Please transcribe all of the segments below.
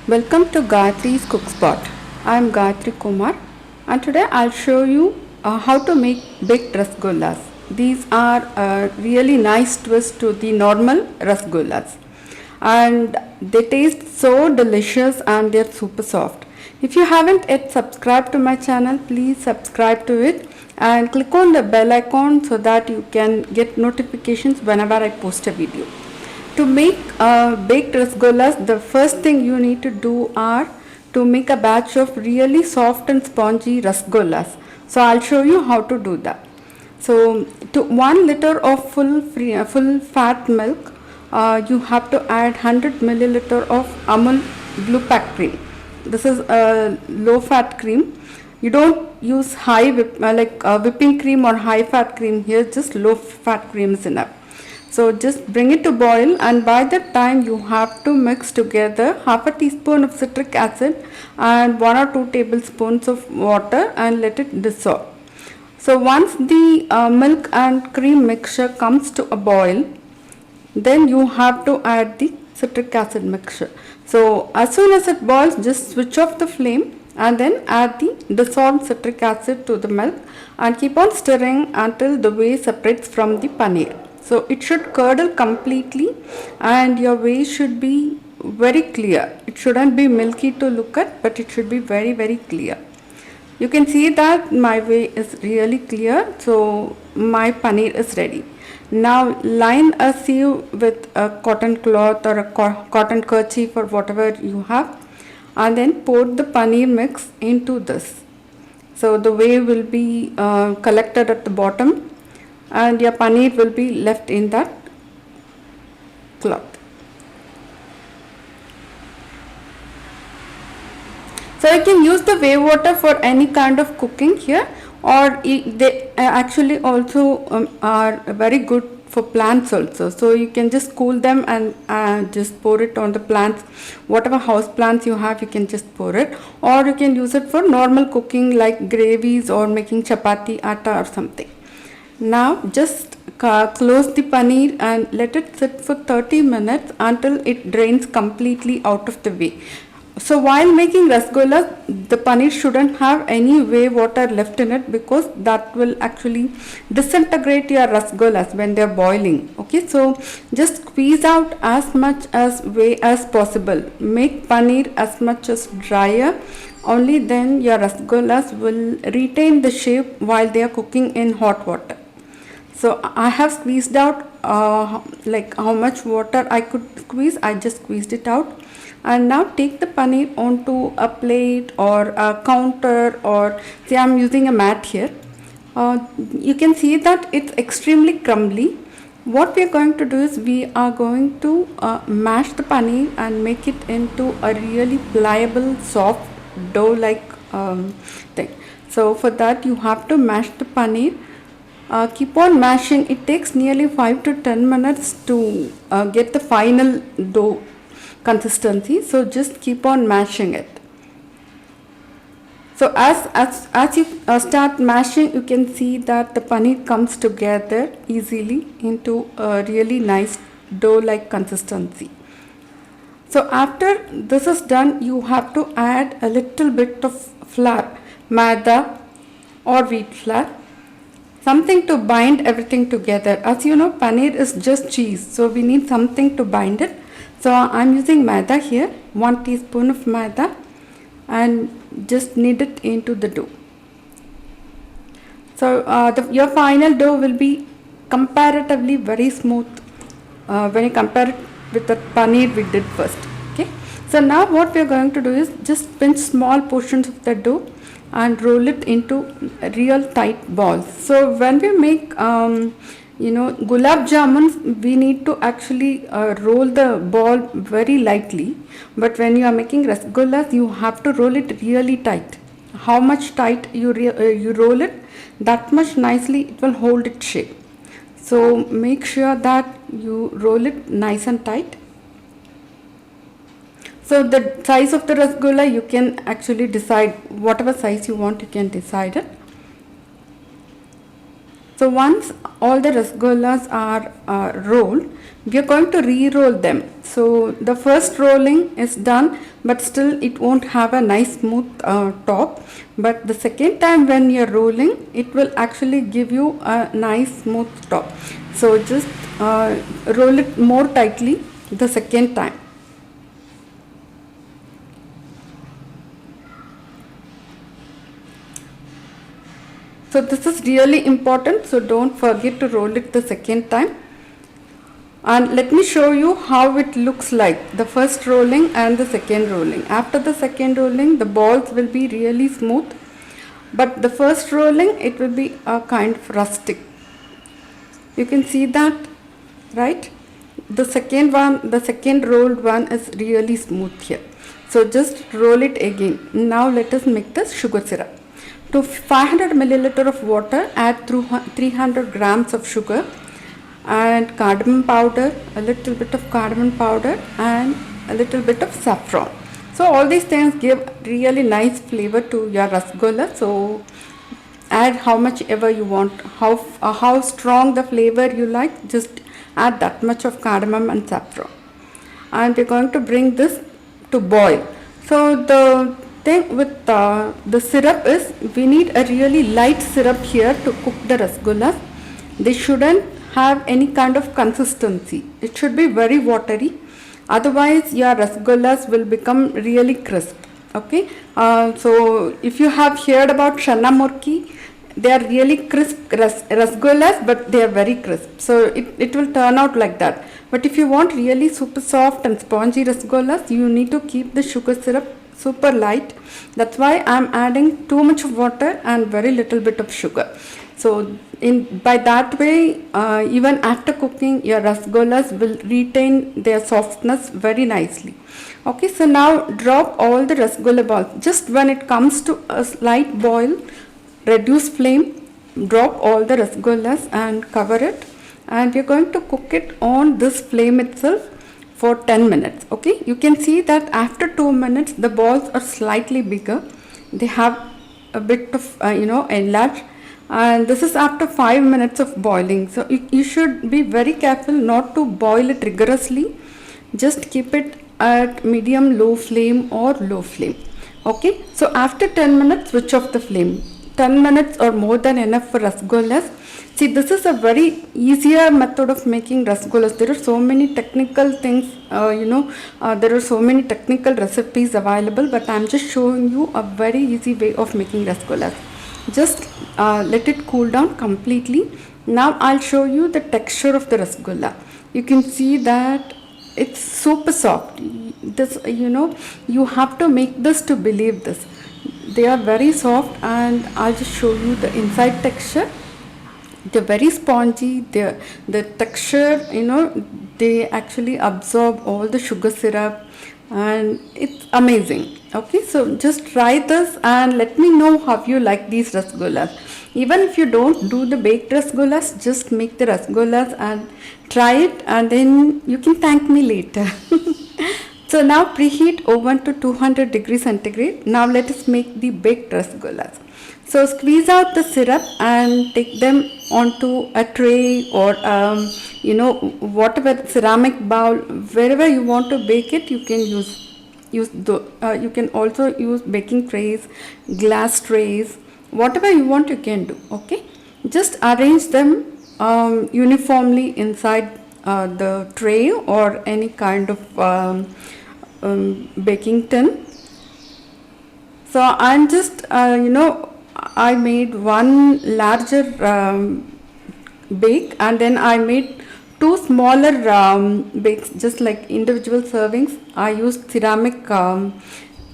Welcome to Gayathri's Cook Spot. I am Gayathri Kumar and today I'll show you how to make baked rasgollas. These are a really nice twist to the normal rasgollas and they taste so delicious and they're super soft. If you haven't yet subscribed to my channel, please subscribe to it and click on the bell icon so that you can get notifications whenever I post a video. To make baked rasgollas, the first thing you need to do are to make a batch of really soft and spongy rasgollas. So I'll show you how to do that. So to 1 liter of full fat milk, you have to add 100 milliliter of Amul Low Fat Cream. This is a low fat cream. You don't use whipping cream or high fat cream here, just low fat cream is enough. So just bring it to boil, and by that time you have to mix together half a teaspoon of citric acid and 1 or 2 tablespoons of water and let it dissolve. So once the milk and cream mixture comes to a boil, then you have to add the citric acid mixture. So as soon as it boils, just switch off the flame and then add the dissolved citric acid to the milk and keep on stirring until the whey separates from the paneer. So it should curdle completely and your whey should be very clear. It shouldn't be milky to look at, but it should be very clear. You can see that my whey is really clear, so my paneer is ready. Now line a sieve with a cotton cloth or a cotton kerchief or whatever you have, and then pour the paneer mix into this. So the whey will be collected at the bottom and your paneer will be left in that cloth. So you can use the whey water for any kind of cooking here, or they actually also are very good for plants also. So you can just cool them and just pour it on the plants. Whatever house plants you have, you can just pour it, or you can use it for normal cooking like gravies or making chapati atta or something. Now just close the paneer and let it sit for 30 minutes until it drains completely out of the whey. So while making rasgollas, the paneer shouldn't have any whey water left in it, because that will actually disintegrate your rasgollas when they are boiling. Okay, so just squeeze out as much as whey as possible. Make paneer as much as drier. Only then your rasgollas will retain the shape while they are cooking in hot water. So I have squeezed out like how much water I could squeeze. I just squeezed it out, and now take the paneer onto a plate or a counter, or say I'm using a mat here. You can see that it's extremely crumbly. What we are going to do is we are going to mash the paneer and make it into a really pliable, soft dough like thing. So for that you have to mash the paneer. Keep on mashing. It takes nearly 5 to 10 minutes to get the final dough consistency. So just keep on mashing it. So as you start mashing, you can see that the paneer comes together easily into a really nice dough like consistency. So after this is done, you have to add a little bit of flour, Maida or wheat flour, something to bind everything together. As you know, paneer is just cheese, so we need something to bind it. So I'm using Maida here, 1 teaspoon of Maida, and just knead it into the dough. So your final dough will be comparatively very smooth when you compare it with the paneer we did first. Okay. So now what we are going to do is just pinch small portions of the dough and roll it into real tight balls. So when we make gulab jamuns, we need to actually roll the ball very lightly, but when you are making rasgollas, you have to roll it really tight. How much tight you roll it, that much nicely it will hold its shape. So make sure that you roll it nice and tight. So the size of the rasgolla, you can actually decide whatever size you want, you can decide it. So once all the rasgollas are rolled, we are going to re-roll them. So the first rolling is done but still it won't have a nice smooth top. But the second time when you're rolling, it will actually give you a nice smooth top. So just roll it more tightly the second time. So this is really important, so don't forget to roll it the second time. And let me show you how it looks like, the first rolling and the second rolling. After the second rolling, the balls will be really smooth, but the first rolling, it will be a kind of rustic. You can see that, right? The second one, the second rolled one is really smooth here. So just roll it again. Now let us make the sugar syrup. To 500 milliliter of water, add 300 grams of sugar and cardamom powder, a little bit of cardamom powder and a little bit of saffron. So all these things give really nice flavor to your rasgolla. So add how much ever you want, how strong the flavor you like, just add that much of cardamom and saffron. And we're going to bring this to boil. So the thing with the syrup is we need a really light syrup here to cook the rasgullas. They shouldn't have any kind of consistency. It should be very watery. Otherwise your rasgullas will become really crisp. Okay. So if you have heard about Channa Murki, they are really crisp rasgullas, but they are very crisp. So it will turn out like that. But if you want really super soft and spongy rasgullas, you need to keep the sugar syrup super light. That's why I am adding too much of water and very little bit of sugar. So by that way, even after cooking, your rasgullas will retain their softness very nicely. Okay, so now drop all the rasgulla balls. Just when it comes to a slight boil, reduce flame, drop all the rasgullas and cover it. And we are going to cook it on this flame itself for 10 minutes. Okay, you can see that after 2 minutes the balls are slightly bigger. They have a bit of enlarged, and this is after 5 minutes of boiling. So you should be very careful not to boil it rigorously. Just keep it at medium low flame or low flame. Okay, so after 10 minutes switch off the flame. 10 minutes or more than enough for rasgullas. See, this is a very easier method of making rasgullas. There are so many technical things, there are so many technical recipes available, but I am just showing you a very easy way of making rasgullas. Just let it cool down completely. Now I'll show you the texture of the rasgulla. You can see that it's super soft. This, you have to make this to believe this. They are very soft, and I'll just show you the inside texture. They're very spongy. The texture, they actually absorb all the sugar syrup, and it's amazing. Okay, so just try this and let me know how you like these rasgullas. Even if you don't do the baked rasgullas, just make the rasgullas and try it, and then you can thank me later. So now preheat oven to 200 degrees centigrade. Now let us make the baked rasgullas. So squeeze out the syrup and take them onto a tray or whatever ceramic bowl, wherever you want to bake it. You can use you can also use baking trays, glass trays, whatever you want you can do. Okay, just arrange them uniformly inside the tray or any kind of baking tin. So I'm just I made one larger bake, and then I made two smaller bakes, just like individual servings. I used ceramic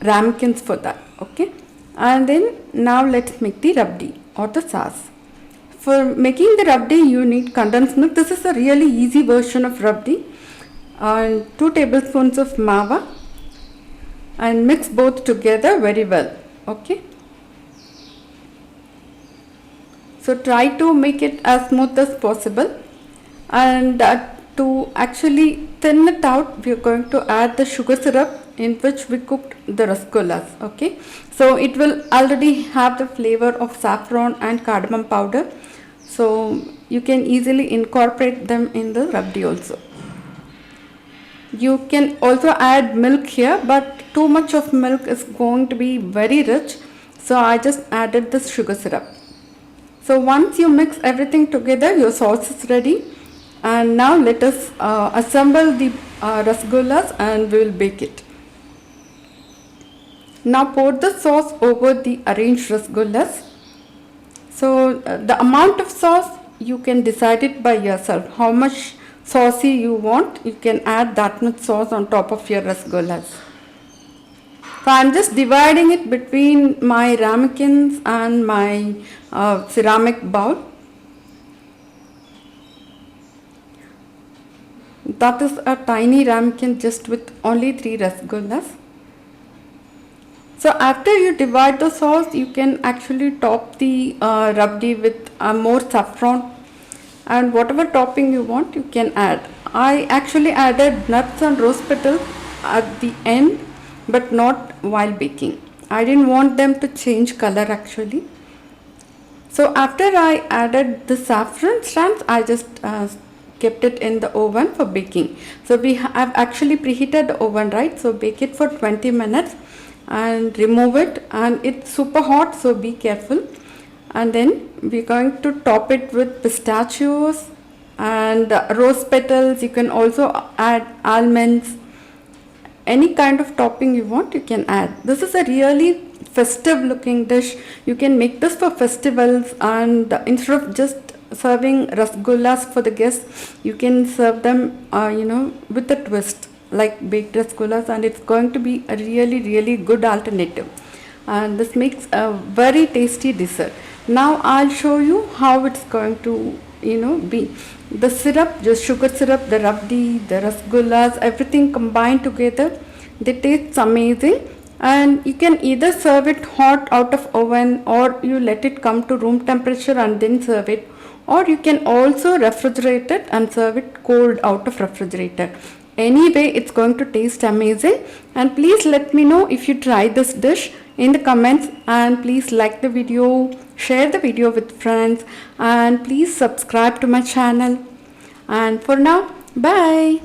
ramekins for that. Okay, and then now let's make the rabdi or the sauce. For making the rabdi, you need condensed milk. This is a really easy version of rabdi. 2 tablespoons of mawa, and mix both together very well. Okay, so try to make it as smooth as possible, and to actually thin it out, we are going to add the sugar syrup in which we cooked the rasgullas. Okay, so it will already have the flavor of saffron and cardamom powder, so you can easily incorporate them in the rabdi also. You can also add milk here, but too much of milk is going to be very rich, so I just added this sugar syrup. So once you mix everything together, your sauce is ready, and now let us assemble the rasgullas and we will bake it. Now pour the sauce over the arranged rasgullas. So the amount of sauce you can decide it by yourself. How much saucy you want, you can add that much sauce on top of your rasgullas. So I am just dividing it between my ramekins and my ceramic bowl. That is a tiny ramekin just with only 3 rasgullas. So after you divide the sauce, you can actually top the rabdi with more saffron, and whatever topping you want you can add. I actually added nuts and rose petals at the end, but not while baking. I didn't want them to change color actually. So after I added the saffron strands, I just kept it in the oven for baking. So we have actually preheated the oven, right? So bake it for 20 minutes and remove it, and it's super hot, so be careful. And then we're going to top it with pistachios and rose petals. You can also add almonds. Any kind of topping you want you can add. This is a really festive looking dish. You can make this for festivals, and instead of just serving rasgullas for the guests, you can serve them with a twist like baked rasgullas, and it's going to be a really good alternative, and this makes a very tasty dessert. Now I'll show you how it's going to be. The syrup, just sugar syrup, the rabdi, the rasgullas, everything combined together, they taste amazing. And you can either serve it hot out of oven, or you let it come to room temperature and then serve it, or you can also refrigerate it and serve it cold out of refrigerator. Anyway, it's going to taste amazing. And please let me know if you try this dish in the comments, and please like the video, share the video with friends, and please subscribe to my channel. And for now, bye.